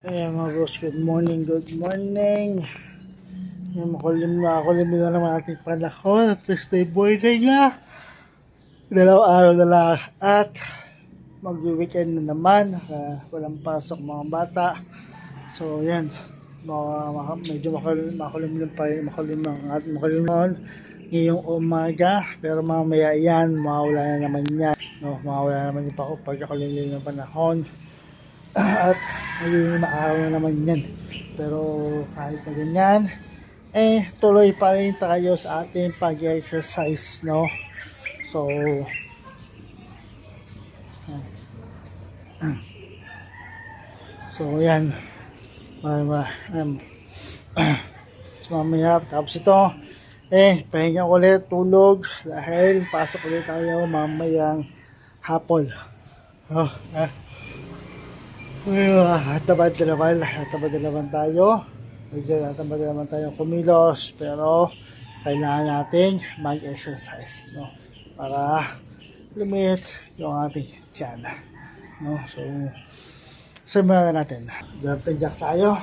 Ayan mga bros, good morning, good morning. Ayan, makulim na naman ating panahon at Tuesday morning na. Dalawang araw na lang at mag-weekend na naman. Walang pasok mga bata. So ayan, medyo makulim pa rin, makulim ngayong umaga. Pero mamaya yan, mawawala na naman yan. No, mawawala naman yung pagkakulim ng panahon. At magiging maaraw na naman yan. Pero kahit na ganyan, tuloy pa rin tayo sa ating pag-exercise, no? So yan. So mamaya tapos ito, pahinga ulit, tulog dahil pasok ulit tayo mamayang hapon. Tamad naman tayo. Medyo naman tayo kumilos, pero kailangan natin mag-exercise, no? Para lumit yung ating tiyan, no? So simulan natin. Jumping jack tayo.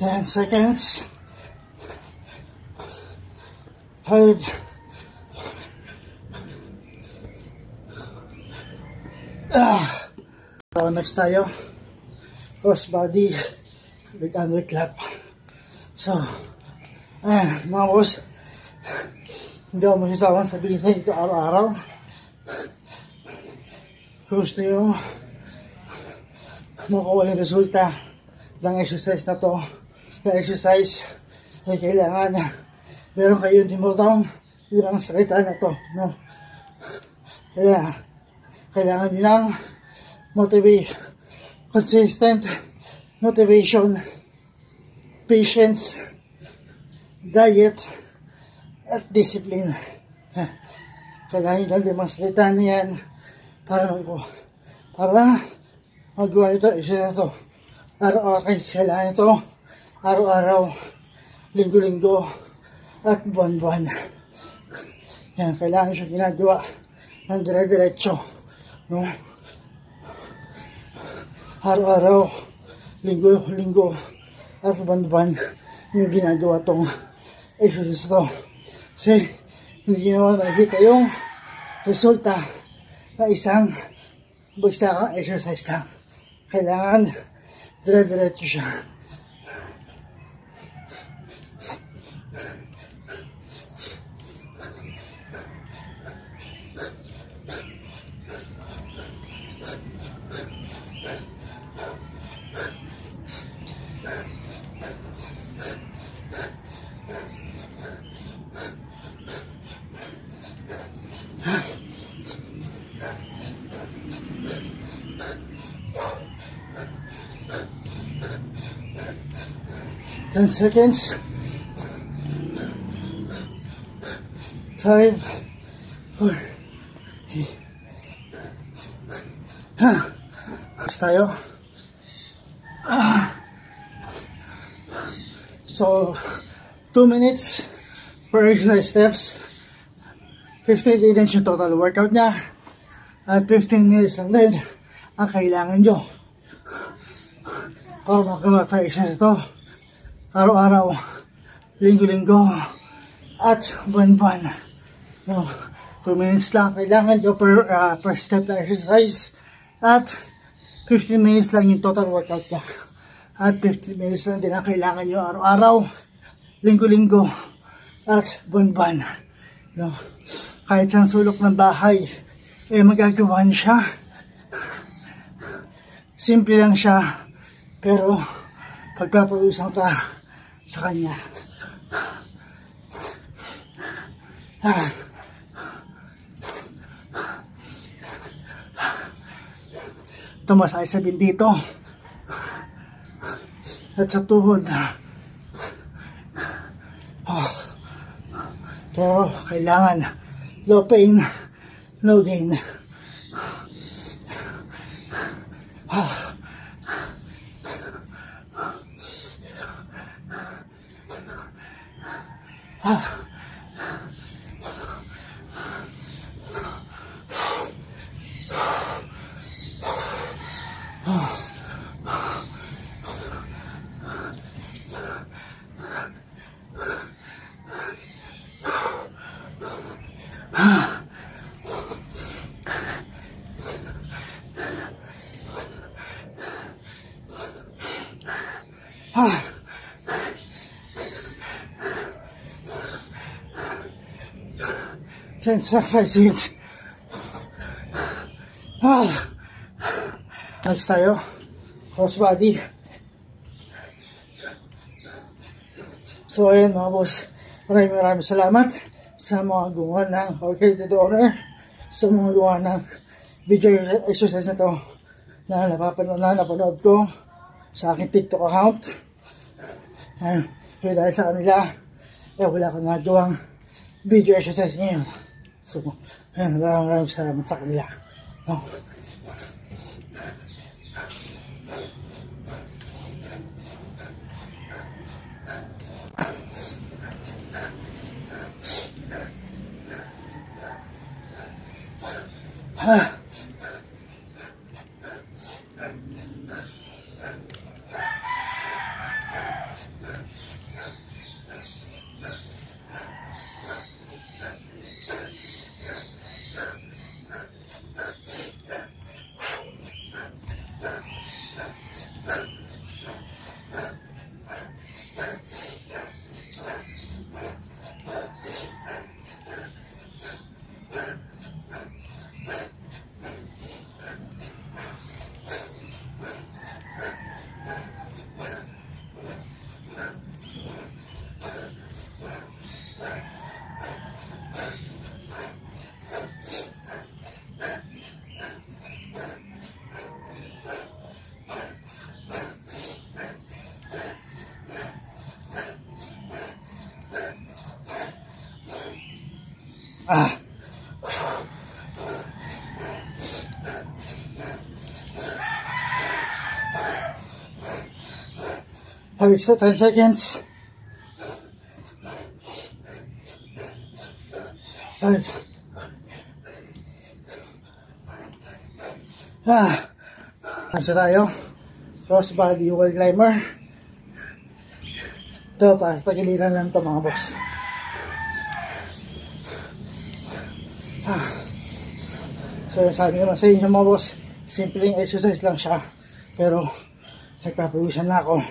Ten seconds. 5. So next tayo, cross body with under clap. So mga boss, hindi ako masasawang sabihin sa ito araw-araw. Gusto yung makuha yung resulta ng exercise na to. Na exercise ay kailangan meron kayong timotong ibang salita na to, no? Kaya kailangan nyo ng consistent motivation, patience, diet, at discipline. Kailangan nyo lang limang salita na yan para magawa ito, isa na to. Kailangan ito araw-araw, linggo-linggo, at buwan-buwan. Yan, kailangan siya ginagawa ng dire-diretso, no? Araw-araw, linggo-linggo, at buwan-buwan yung ginagawa tong exercise to. Kasi hindi naman nakikita yung resulta na isang bagsakang exercise lang. Kailangan dire-diretso siya. 10 seconds. 5, 4, 3. Next tayo. So, 2 minutes per exercise steps. 15 minutes yung total workout niya. At 15 minutes lang din ang kailangan nyo para magawa sa exercise ito. Araw-araw, linggo-linggo, at buwan-buwan. No, 2 minutes lang kailangan nyo per step na exercise. At 15 minutes lang yung total workout niya. At 15 minutes lang din ang kailangan nyo araw-araw, linggo-linggo, at buwan-buwan. No, kahit sa sulok ng bahay, magagawa niyo siya. Simple lang siya, pero pagpapawisan ka sa kanya. Tumasay sa bindito at sa tuhod. Pero kailangan low pain, no gain. Ten seconds. Next tayo, crossbody. So ayan mga boss, maraming salamat sa mga gumawa ng organized owner, sa mga gumawa ng video exercise na to na napanood ko sa aking TikTok account. And dahil sa kanila, wala akong nagawang video exercise ngayon. So, ayan, maraming salamat sa kanila. No? Five, 10 seconds. 5. Nasa tayo. Crossbody wall climber. Ito, para sa tagiliran lang ito mga boss. So sabi naman sa inyo mga boss, simpleng exercise lang siya, pero nagpapawisan na ako.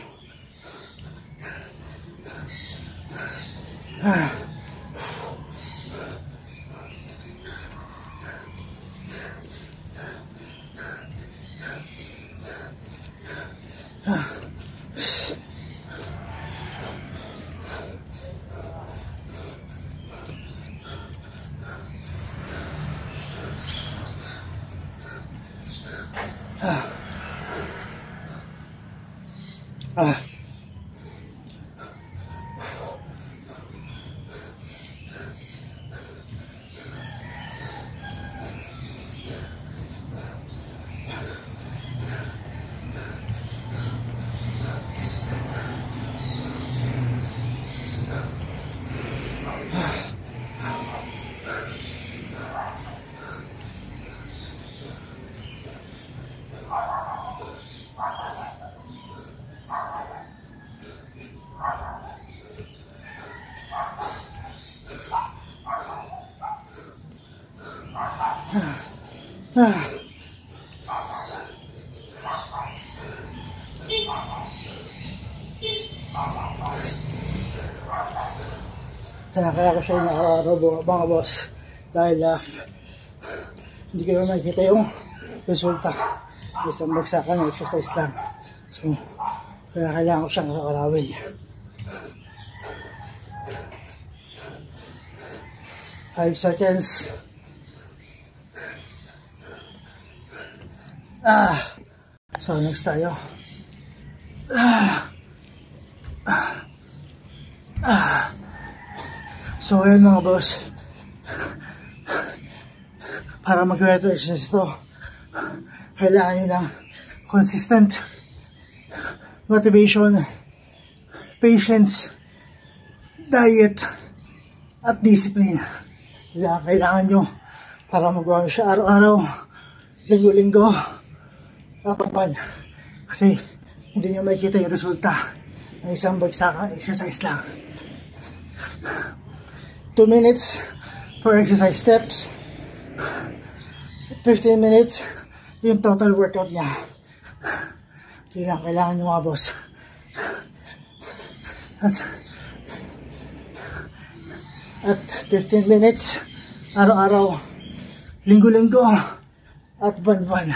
Kaya ko siya yung araw-araw mga boss dahil hindi ko naman nakikita yung resulta. Isang bagsakan ng exercise lang. So, kaya kailangan ko siyang arawin. 5 seconds. So next tayo. So ayun mga boss, para mag-retro exercise ito, kailangan nyo ng consistent motivation, patience, diet, at discipline. Kailangan nyo para magawa nyo siya araw-araw, linggo-linggo, kapan. Kasi hindi nyo makikita yung resulta ng isang bagsakang exercise lang. 2 minutes for exercise steps, 15 minutes yung total workout niya. Yun lang kailangan nyo mga boss. At 15 minutes araw-araw, linggo-linggo, at buwan-buwan.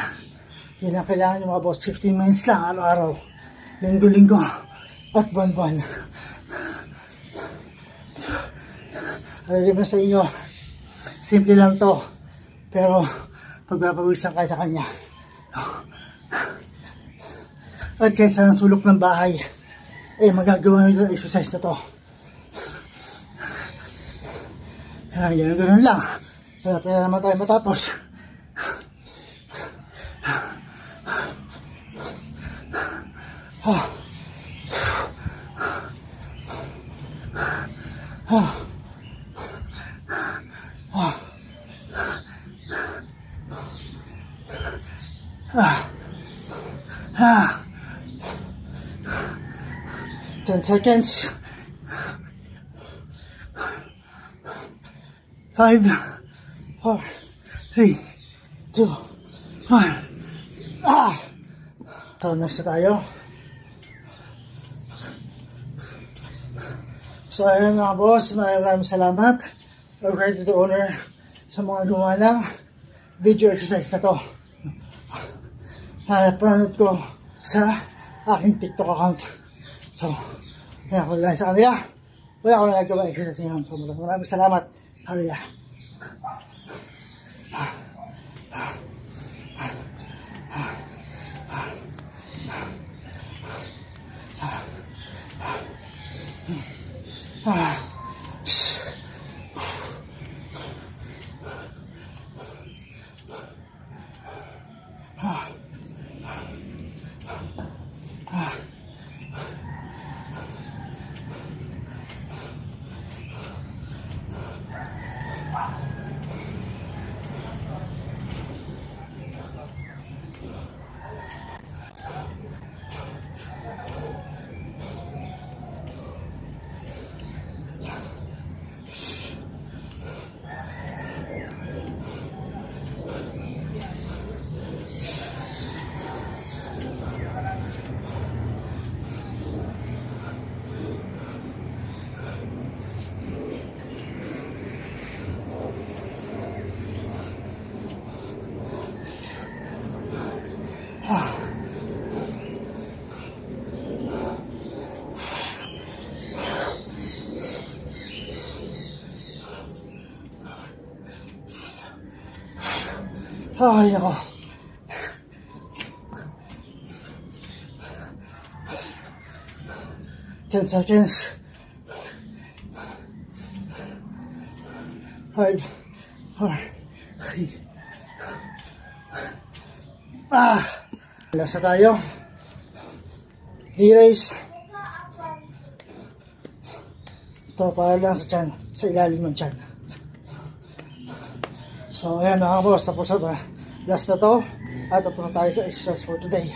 Yun lang kailangan nyo mga boss. 15 minutes lang araw-araw, linggo-linggo, at buwan-buwan. Alam mo sa inyo, simple lang to, pero pagpapawisan kayo sa kanya. At kahit sa sulok ng bahay, magagawa nyo yung exercise na to. Ganun lang. Kaya naman tayo matapos. Ten seconds. 5, 4, 3, 2, 1. So next na tayo. So ayun mga boss, maraming salamat. Okay to the owner sa mga gumawa ng video exercise na to. Napanood ko sa aking TikTok account. So, kaya ko lang sa kanila. Wala ko na nagawa exercise ngayon. So maraming salamat sa kanila. Ay, ako. 10 seconds. 5, 4, 3. Lasa tayo. D-race. Ito para lang sa tiyan, sa ilalim ng tiyan. So ayan mga boss, tapos na ba? Last na to. At tapos na tayo sa exercise for today.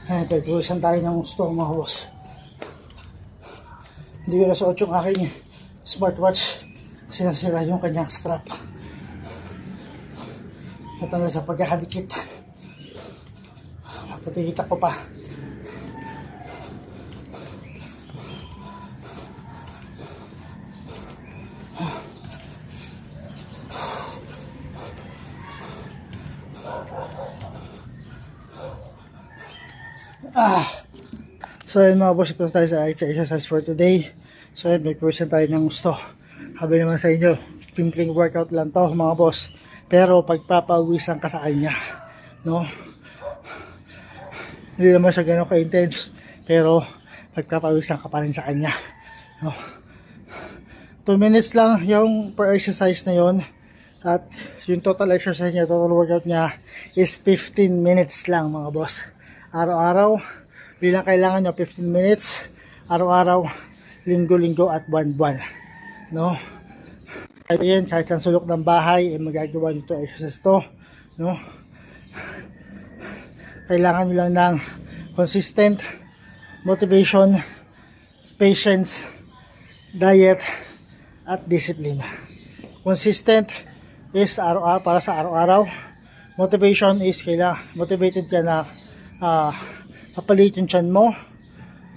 Ayan, pagpuwisan tayo ng gusto mga boss. Hindi ko nasuot yung aking smartwatch. Sinasira yung kanyang strap. At ano sa pagkakadikit. Patikita ko pa. So yun mga boss, ito tayo sa exercise for today. So yun, may person tayo ng gusto. Habi naman sa inyo, simpleng workout lang to mga boss. Pero pagpapawisan ka sa kanya, no? Hindi naman siya gano'n ka-intense, pero pagpapawisan ka pa rin sa kanya, no? 2 minutes lang yung per exercise na yon. At yung total exercise niya, total workout niya is 15 minutes lang mga boss. Araw-araw, bilang kailangan nyo 15 minutes, araw-araw, linggo-linggo at buwan-buwan, no? Kahit yan, kahit sa sulok ng bahay, magagawa nyo ito exercise to, no? Kailangan nyo lang ng consistent motivation, patience, diet, at discipline. Consistent is araw-araw, para sa araw-araw. Motivation is kailangan motivated ka na kapalit yung tiyan mo.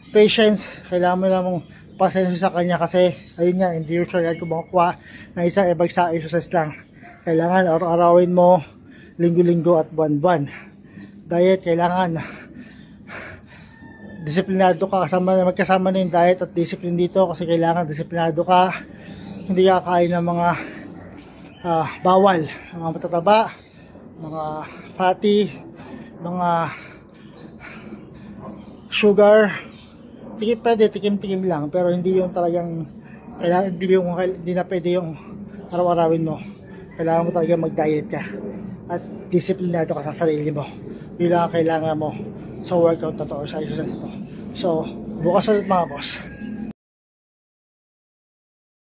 Patience, kailangan mo lang mong pasensya sa kanya kasi ayun nga, hindi usually ko makukuha na isang ibagsak exercise lang. Kailangan araw-arawin mo, linggo-linggo at buwan-buwan. Diet, kailangan disiplinado ka, magkasama na yung diet at discipline dito kasi kailangan disiplinado ka. Hindi ka kain ng mga bawal, mga matataba, mga fatty, mga sugar. Pwede tikim-tikim lang, pero hindi yung talagang kailangan, hindi na pwede yung araw-arawin mo. Kailangan mo talaga mag-diet ka at disiplinado ka sa sarili mo. Yun lang kailangan mo sa workout na to or sa exercise to. So bukas ulit mga boss.